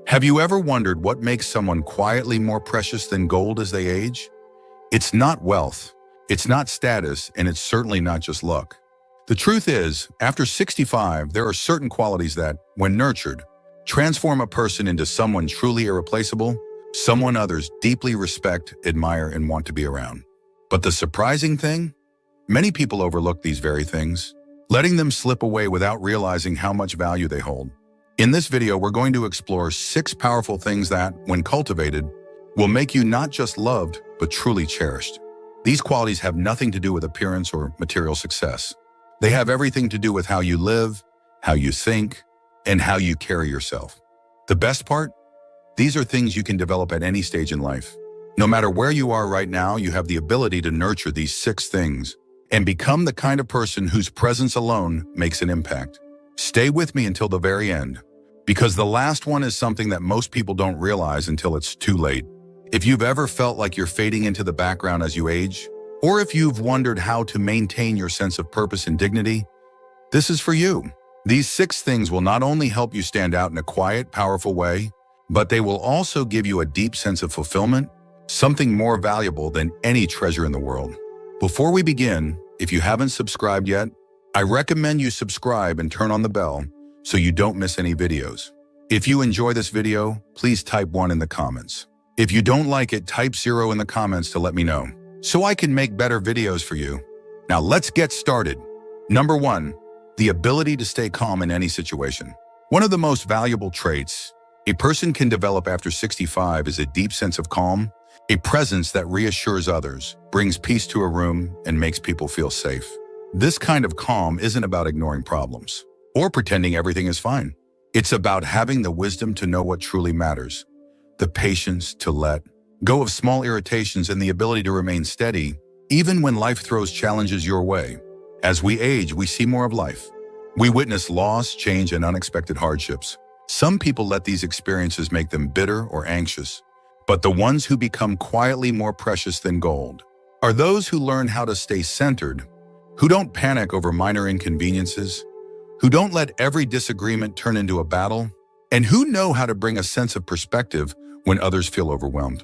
Have you ever wondered what makes someone quietly more precious than gold as they age? It's not wealth, it's not status, and it's certainly not just luck. The truth is, after 65, there are certain qualities that, when nurtured, transform a person into someone truly irreplaceable, someone others deeply respect, admire, and want to be around. But the surprising thing? Many people overlook these very things, letting them slip away without realizing how much value they hold. In this video, we're going to explore 6 powerful things that, when cultivated, will make you not just loved, but truly cherished. These qualities have nothing to do with appearance or material success. They have everything to do with how you live, how you think, and how you carry yourself. The best part? These are things you can develop at any stage in life. No matter where you are right now, you have the ability to nurture these 6 things and become the kind of person whose presence alone makes an impact. Stay with me until the very end, because the last one is something that most people don't realize until it's too late. If you've ever felt like you're fading into the background as you age, or if you've wondered how to maintain your sense of purpose and dignity, this is for you. These 6 things will not only help you stand out in a quiet, powerful way, but they will also give you a deep sense of fulfillment, something more valuable than any treasure in the world. Before we begin, if you haven't subscribed yet, I recommend you subscribe and turn on the bell so you don't miss any videos. If you enjoy this video, please type 1 in the comments. If you don't like it, type 0 in the comments to let me know, so I can make better videos for you. Now let's get started. Number 1, the ability to stay calm in any situation. One of the most valuable traits a person can develop after 65 is a deep sense of calm, a presence that reassures others, brings peace to a room, and makes people feel safe. This kind of calm isn't about ignoring problems or pretending everything is fine. It's about having the wisdom to know what truly matters, the patience to let go of small irritations, and the ability to remain steady even when life throws challenges your way. As we age, we see more of life. We witness loss, change, and unexpected hardships. Some people let these experiences make them bitter or anxious, but the ones who become quietly more precious than gold are those who learn how to stay centered, who don't panic over minor inconveniences, who don't let every disagreement turn into a battle, and who know how to bring a sense of perspective when others feel overwhelmed.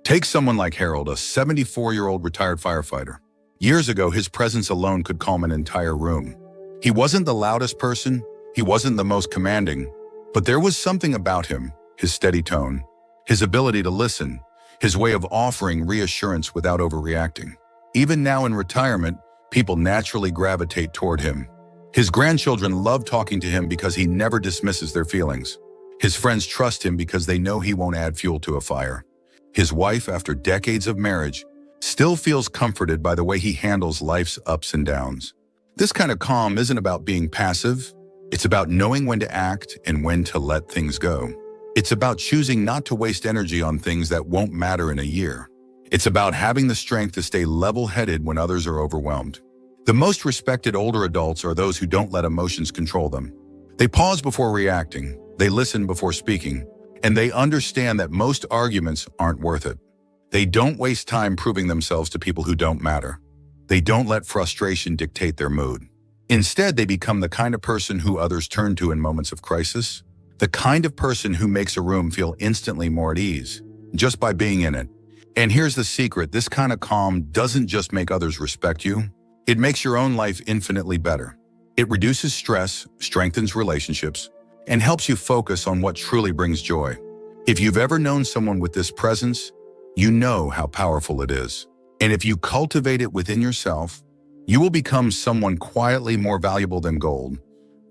Take someone like Harold, a 74-year-old retired firefighter. Years ago, his presence alone could calm an entire room. He wasn't the loudest person, he wasn't the most commanding, but there was something about him, his steady tone, his ability to listen, his way of offering reassurance without overreacting. Even now in retirement, people naturally gravitate toward him. His grandchildren love talking to him because he never dismisses their feelings. His friends trust him because they know he won't add fuel to a fire. His wife, after decades of marriage, still feels comforted by the way he handles life's ups and downs. This kind of calm isn't about being passive. It's about knowing when to act and when to let things go. It's about choosing not to waste energy on things that won't matter in a year. It's about having the strength to stay level-headed when others are overwhelmed. The most respected older adults are those who don't let emotions control them. They pause before reacting, they listen before speaking, and they understand that most arguments aren't worth it. They don't waste time proving themselves to people who don't matter. They don't let frustration dictate their mood. Instead, they become the kind of person who others turn to in moments of crisis, the kind of person who makes a room feel instantly more at ease, just by being in it. And here's the secret, this kind of calm doesn't just make others respect you, it makes your own life infinitely better. It reduces stress, strengthens relationships, and helps you focus on what truly brings joy. If you've ever known someone with this presence, you know how powerful it is. And if you cultivate it within yourself, you will become someone quietly more valuable than gold,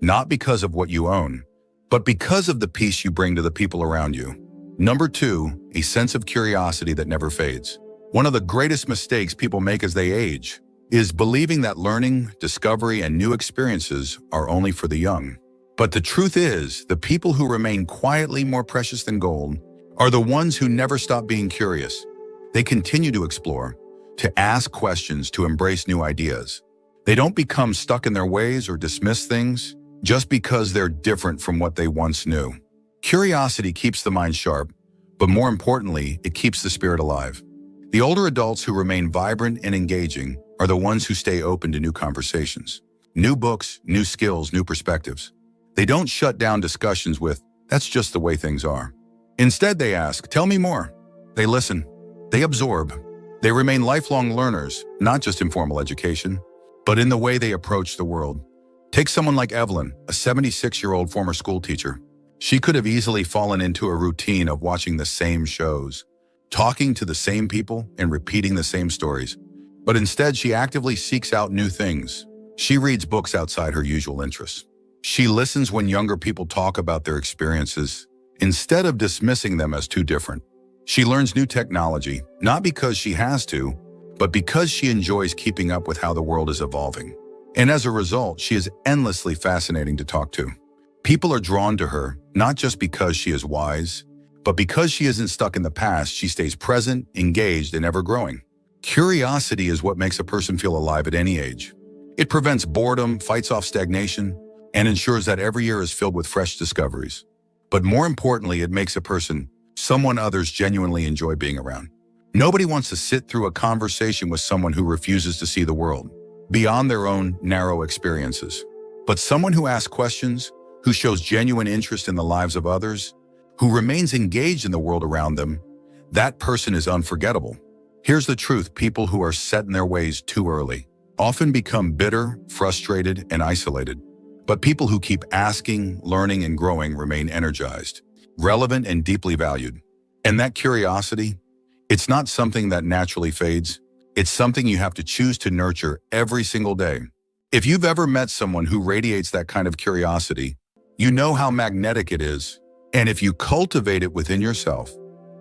not because of what you own, but because of the peace you bring to the people around you. Number 2, a sense of curiosity that never fades. One of the greatest mistakes people make as they age is believing that learning, discovery, and new experiences are only for the young. But the truth is, the people who remain quietly more precious than gold are the ones who never stop being curious. They continue to explore, to ask questions, to embrace new ideas. They don't become stuck in their ways or dismiss things just because they're different from what they once knew. Curiosity keeps the mind sharp, but more importantly, it keeps the spirit alive. The older adults who remain vibrant and engaging are the ones who stay open to new conversations, new books, new skills, new perspectives. They don't shut down discussions with, "That's just the way things are." Instead, they ask, "Tell me more." They listen. They absorb. They remain lifelong learners, not just in formal education, but in the way they approach the world. Take someone like Evelyn, a 76-year-old former school teacher. She could have easily fallen into a routine of watching the same shows, talking to the same people, and repeating the same stories. But instead, she actively seeks out new things. She reads books outside her usual interests. She listens when younger people talk about their experiences, instead of dismissing them as too different. She learns new technology, not because she has to, but because she enjoys keeping up with how the world is evolving. And as a result, she is endlessly fascinating to talk to. People are drawn to her, not just because she is wise, but because she isn't stuck in the past. She stays present, engaged, and ever-growing. Curiosity is what makes a person feel alive at any age. It prevents boredom, fights off stagnation, and ensures that every year is filled with fresh discoveries. But more importantly, it makes a person someone others genuinely enjoy being around. Nobody wants to sit through a conversation with someone who refuses to see the world beyond their own narrow experiences. But someone who asks questions, who shows genuine interest in the lives of others, who remains engaged in the world around them, that person is unforgettable. Here's the truth: people who are set in their ways too early often become bitter, frustrated, and isolated. But people who keep asking, learning, and growing remain energized, relevant, and deeply valued. And that curiosity, it's not something that naturally fades. It's something you have to choose to nurture every single day. If you've ever met someone who radiates that kind of curiosity, you know how magnetic it is. And if you cultivate it within yourself,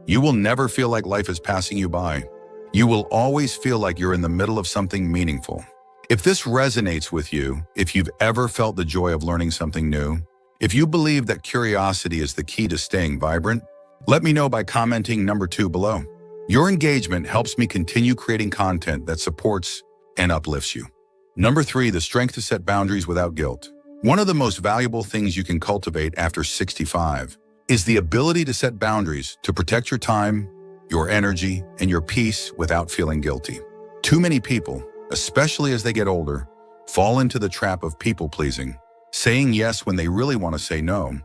you will never feel like life is passing you by. You will always feel like you're in the middle of something meaningful. If this resonates with you, if you've ever felt the joy of learning something new, if you believe that curiosity is the key to staying vibrant, let me know by commenting number 2 below. Your engagement helps me continue creating content that supports and uplifts you. Number 3, the strength to set boundaries without guilt. One of the most valuable things you can cultivate after 65 is the ability to set boundaries to protect your time, your energy, and your peace without feeling guilty. Too many people, especially as they get older, fall into the trap of people-pleasing, saying yes when they really want to say no,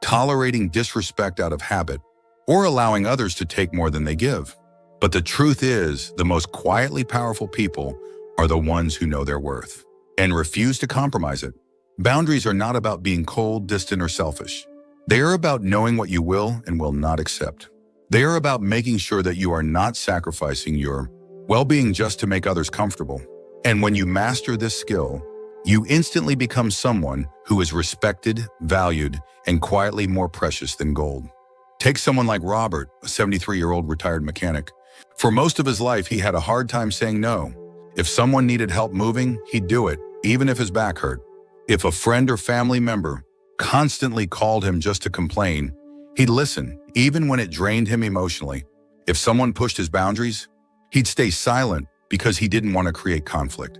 tolerating disrespect out of habit, or allowing others to take more than they give. But the truth is, the most quietly powerful people are the ones who know their worth and refuse to compromise it. Boundaries are not about being cold, distant, or selfish. They are about knowing what you will and will not accept. They are about making sure that you are not sacrificing your well-being just to make others comfortable. And when you master this skill, you instantly become someone who is respected, valued, and quietly more precious than gold. Take someone like Robert, a 73-year-old retired mechanic. For most of his life, he had a hard time saying no. If someone needed help moving, he'd do it, even if his back hurt. If a friend or family member constantly called him just to complain, he'd listen, even when it drained him emotionally. If someone pushed his boundaries, he'd stay silent because he didn't want to create conflict.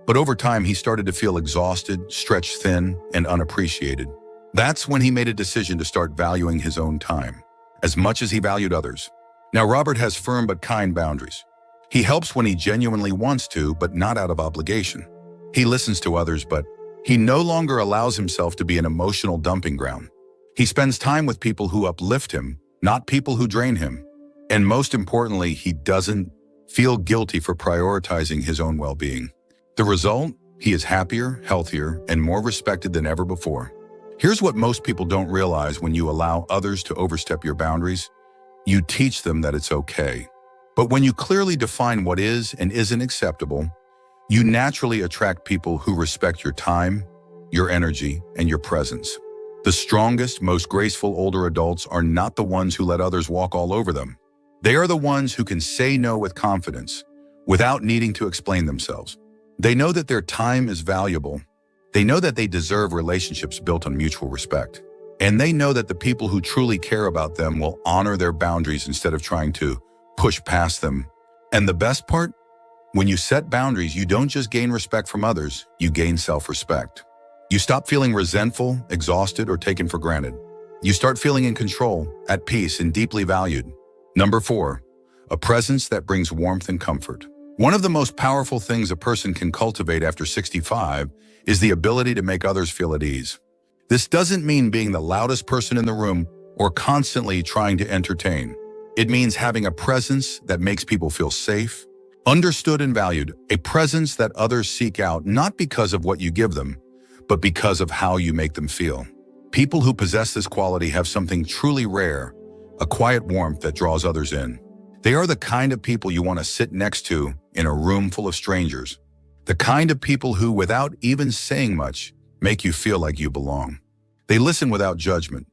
But over time, he started to feel exhausted, stretched thin, and unappreciated. That's when he made a decision to start valuing his own time, as much as he valued others. Now, Robert has firm but kind boundaries. He helps when he genuinely wants to, but not out of obligation. He listens to others, but he no longer allows himself to be an emotional dumping ground. He spends time with people who uplift him, not people who drain him. And most importantly, he doesn't feel guilty for prioritizing his own well-being. The result? He is happier, healthier, and more respected than ever before. Here's what most people don't realize: when you allow others to overstep your boundaries, you teach them that it's okay. But when you clearly define what is and isn't acceptable, you naturally attract people who respect your time, your energy, and your presence. The strongest, most graceful older adults are not the ones who let others walk all over them. They are the ones who can say no with confidence, without needing to explain themselves. They know that their time is valuable. They know that they deserve relationships built on mutual respect. And they know that the people who truly care about them will honor their boundaries instead of trying to push past them. And the best part? When you set boundaries, you don't just gain respect from others, you gain self-respect. You stop feeling resentful, exhausted, or taken for granted. You start feeling in control, at peace, and deeply valued. Number 4, a presence that brings warmth and comfort. One of the most powerful things a person can cultivate after 65 is the ability to make others feel at ease. This doesn't mean being the loudest person in the room or constantly trying to entertain. It means having a presence that makes people feel safe, understood and valued, a presence that others seek out not because of what you give them, but because of how you make them feel. People who possess this quality have something truly rare, a quiet warmth that draws others in. They are the kind of people you want to sit next to in a room full of strangers. The kind of people who, without even saying much, make you feel like you belong. They listen without judgment.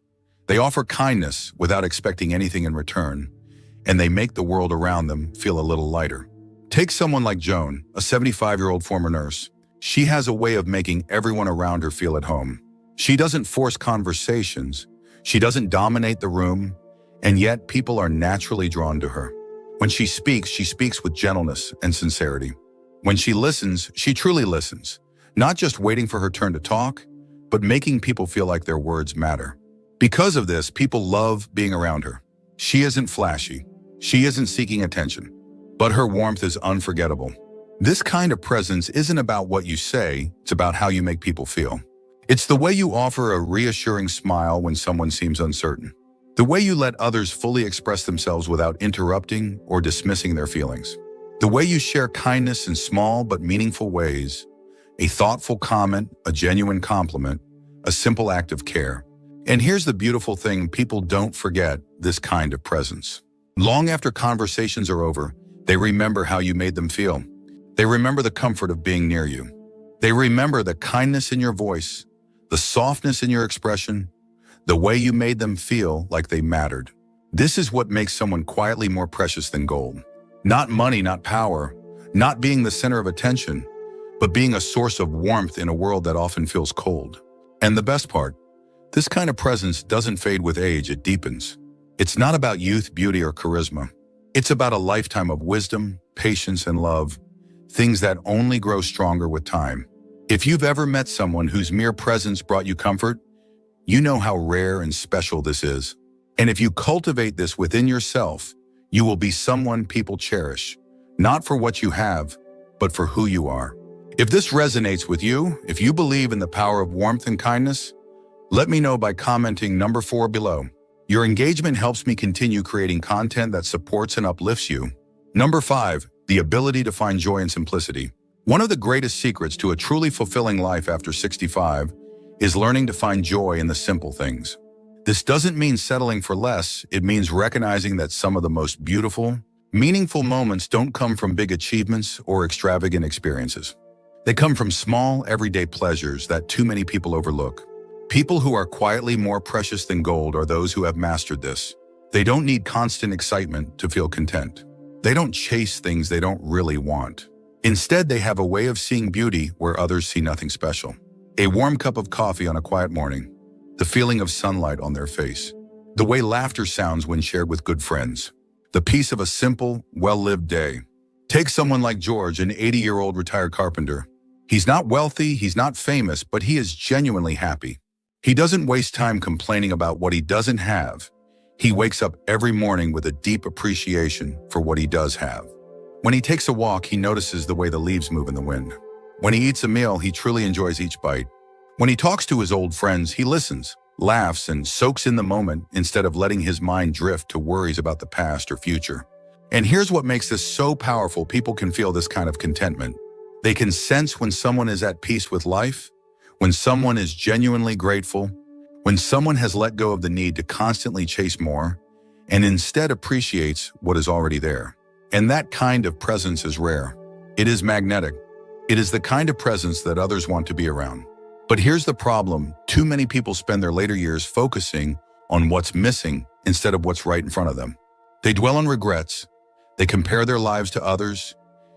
They offer kindness without expecting anything in return, and they make the world around them feel a little lighter. Take someone like Joan, a 75-year-old former nurse. She has a way of making everyone around her feel at home. She doesn't force conversations. She doesn't dominate the room, and yet people are naturally drawn to her. When she speaks with gentleness and sincerity. When she listens, she truly listens, not just waiting for her turn to talk, but making people feel like their words matter. Because of this, people love being around her. She isn't flashy. She isn't seeking attention, but her warmth is unforgettable. This kind of presence isn't about what you say, it's about how you make people feel. It's the way you offer a reassuring smile when someone seems uncertain. The way you let others fully express themselves without interrupting or dismissing their feelings. The way you share kindness in small but meaningful ways, a thoughtful comment, a genuine compliment, a simple act of care. And here's the beautiful thing, people don't forget this kind of presence. Long after conversations are over, they remember how you made them feel. They remember the comfort of being near you. They remember the kindness in your voice, the softness in your expression, the way you made them feel like they mattered. This is what makes someone quietly more precious than gold. Not money, not power, not being the center of attention, but being a source of warmth in a world that often feels cold. And the best part, this kind of presence doesn't fade with age, it deepens. It's not about youth, beauty, or charisma. It's about a lifetime of wisdom, patience, and love, things that only grow stronger with time. If you've ever met someone whose mere presence brought you comfort, you know how rare and special this is. And if you cultivate this within yourself, you will be someone people cherish, not for what you have, but for who you are. If this resonates with you, if you believe in the power of warmth and kindness, let me know by commenting number 4 below. Your engagement helps me continue creating content that supports and uplifts you. Number 5, the ability to find joy in simplicity. One of the greatest secrets to a truly fulfilling life after 65 is learning to find joy in the simple things. This doesn't mean settling for less, it means recognizing that some of the most beautiful, meaningful moments don't come from big achievements or extravagant experiences. They come from small, everyday pleasures that too many people overlook. People who are quietly more precious than gold are those who have mastered this. They don't need constant excitement to feel content. They don't chase things they don't really want. Instead, they have a way of seeing beauty where others see nothing special. A warm cup of coffee on a quiet morning, the feeling of sunlight on their face, the way laughter sounds when shared with good friends, the peace of a simple, well-lived day. Take someone like George, an 80-year-old retired carpenter. He's not wealthy, he's not famous, but he is genuinely happy. He doesn't waste time complaining about what he doesn't have. He wakes up every morning with a deep appreciation for what he does have. When he takes a walk, he notices the way the leaves move in the wind. When he eats a meal, he truly enjoys each bite. When he talks to his old friends, he listens, laughs, and soaks in the moment instead of letting his mind drift to worries about the past or future. And here's what makes this so powerful. People can feel this kind of contentment. They can sense when someone is at peace with life, when someone is genuinely grateful, when someone has let go of the need to constantly chase more, and instead appreciates what is already there. And that kind of presence is rare. It is magnetic. It is the kind of presence that others want to be around. But here's the problem. Too many people spend their later years focusing on what's missing instead of what's right in front of them. They dwell on regrets. They compare their lives to others.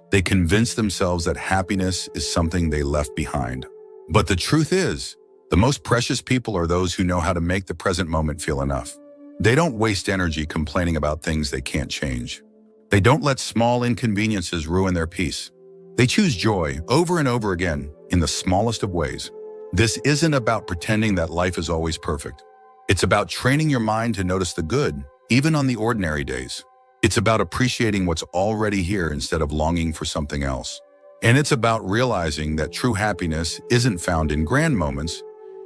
They convince themselves that happiness is something they left behind. But the truth is, the most precious people are those who know how to make the present moment feel enough. They don't waste energy complaining about things they can't change. They don't let small inconveniences ruin their peace. They choose joy over and over again in the smallest of ways. This isn't about pretending that life is always perfect. It's about training your mind to notice the good, even on the ordinary days. It's about appreciating what's already here instead of longing for something else. And it's about realizing that true happiness isn't found in grand moments.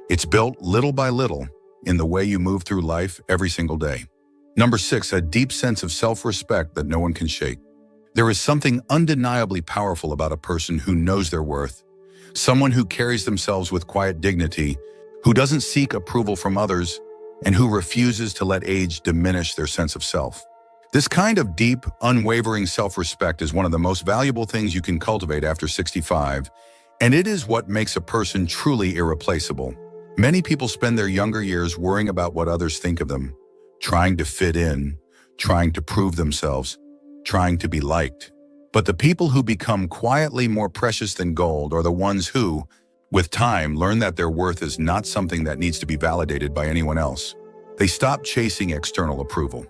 It's built little by little in the way you move through life every single day. Number 6, a deep sense of self-respect that no one can shake. There is something undeniably powerful about a person who knows their worth, someone who carries themselves with quiet dignity, who doesn't seek approval from others, and who refuses to let age diminish their sense of self. This kind of deep, unwavering self-respect is one of the most valuable things you can cultivate after 65, and it is what makes a person truly irreplaceable. Many people spend their younger years worrying about what others think of them, trying to fit in, trying to prove themselves, trying to be liked. But the people who become quietly more precious than gold are the ones who, with time, learn that their worth is not something that needs to be validated by anyone else. They stop chasing external approval.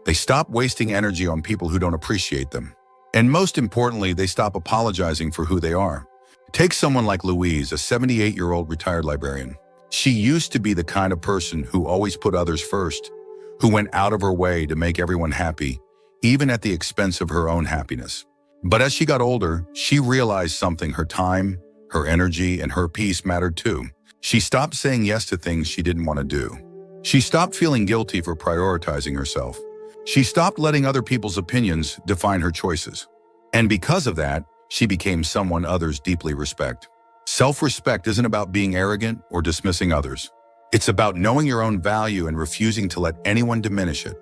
They stop wasting energy on people who don't appreciate them. And most importantly, they stop apologizing for who they are. Take someone like Louise, a 78-year-old retired librarian. She used to be the kind of person who always put others first, who went out of her way to make everyone happy, even at the expense of her own happiness. But as she got older, she realized something: her time, her energy, and her peace mattered too. She stopped saying yes to things she didn't want to do. She stopped feeling guilty for prioritizing herself. She stopped letting other people's opinions define her choices. And because of that, she became someone others deeply respect. Self-respect isn't about being arrogant or dismissing others. It's about knowing your own value and refusing to let anyone diminish it.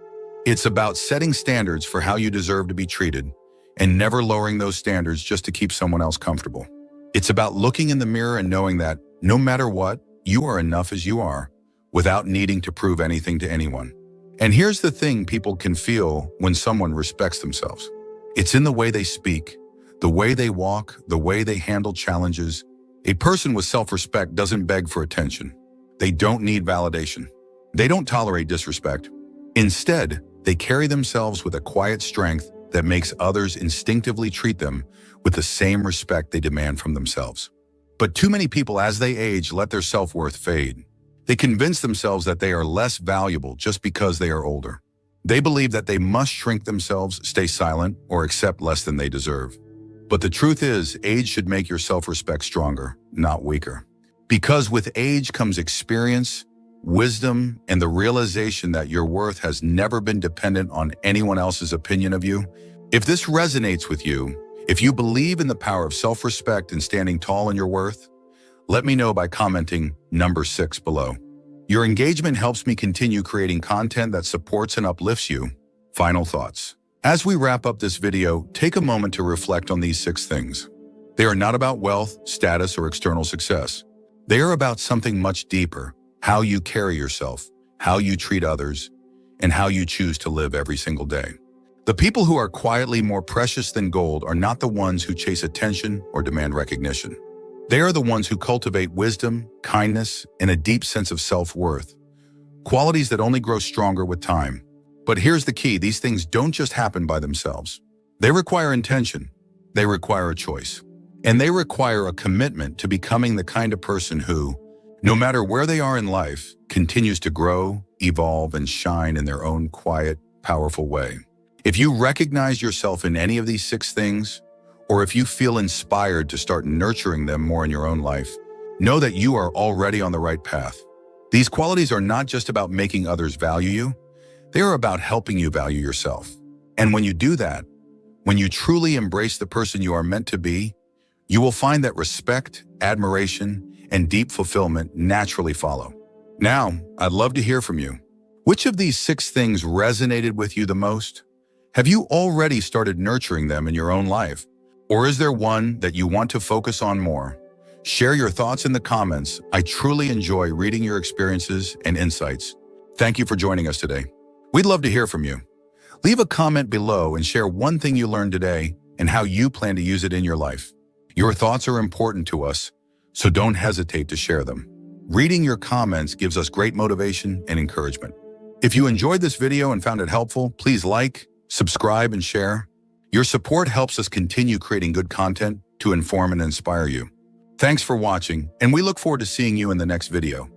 It's about setting standards for how you deserve to be treated and never lowering those standards just to keep someone else comfortable. It's about looking in the mirror and knowing that, no matter what, you are enough as you are, without needing to prove anything to anyone. And here's the thing people can feel when someone respects themselves. It's in the way they speak, the way they walk, the way they handle challenges. A person with self-respect doesn't beg for attention. They don't need validation. They don't tolerate disrespect. Instead, they carry themselves with a quiet strength that makes others instinctively treat them with the same respect they demand from themselves. But too many people, as they age, let their self-worth fade. They convince themselves that they are less valuable just because they are older. They believe that they must shrink themselves, stay silent, or accept less than they deserve. But the truth is, age should make your self-respect stronger, not weaker. Because with age comes experience, wisdom, and the realization that your worth has never been dependent on anyone else's opinion of you. If this resonates with you, if you believe in the power of self-respect and standing tall in your worth, let me know by commenting number 6 below. Your engagement helps me continue creating content that supports and uplifts you. Final thoughts. As we wrap up this video, take a moment to reflect on these 6 things. They are not about wealth, status, or external success. They are about something much deeper: how you carry yourself, how you treat others, and how you choose to live every single day. The people who are quietly more precious than gold are not the ones who chase attention or demand recognition. They are the ones who cultivate wisdom, kindness, and a deep sense of self-worth, qualities that only grow stronger with time. But here's the key: these things don't just happen by themselves. They require intention, they require a choice, and they require a commitment to becoming the kind of person who, no matter where they are in life, continues to grow, evolve, and shine in their own quiet, powerful way. If you recognize yourself in any of these 6 things, or if you feel inspired to start nurturing them more in your own life, know that you are already on the right path. These qualities are not just about making others value you, they are about helping you value yourself. And when you do that, when you truly embrace the person you are meant to be, you will find that respect, admiration, and deep fulfillment naturally follow. Now, I'd love to hear from you. Which of these 6 things resonated with you the most? Have you already started nurturing them in your own life? Or is there one that you want to focus on more? Share your thoughts in the comments. I truly enjoy reading your experiences and insights. Thank you for joining us today. We'd love to hear from you. Leave a comment below and share one thing you learned today and how you plan to use it in your life. Your thoughts are important to us, so don't hesitate to share them. Reading your comments gives us great motivation and encouragement. If you enjoyed this video and found it helpful, please like, subscribe, and share. Your support helps us continue creating good content to inform and inspire you. Thanks for watching, and we look forward to seeing you in the next video.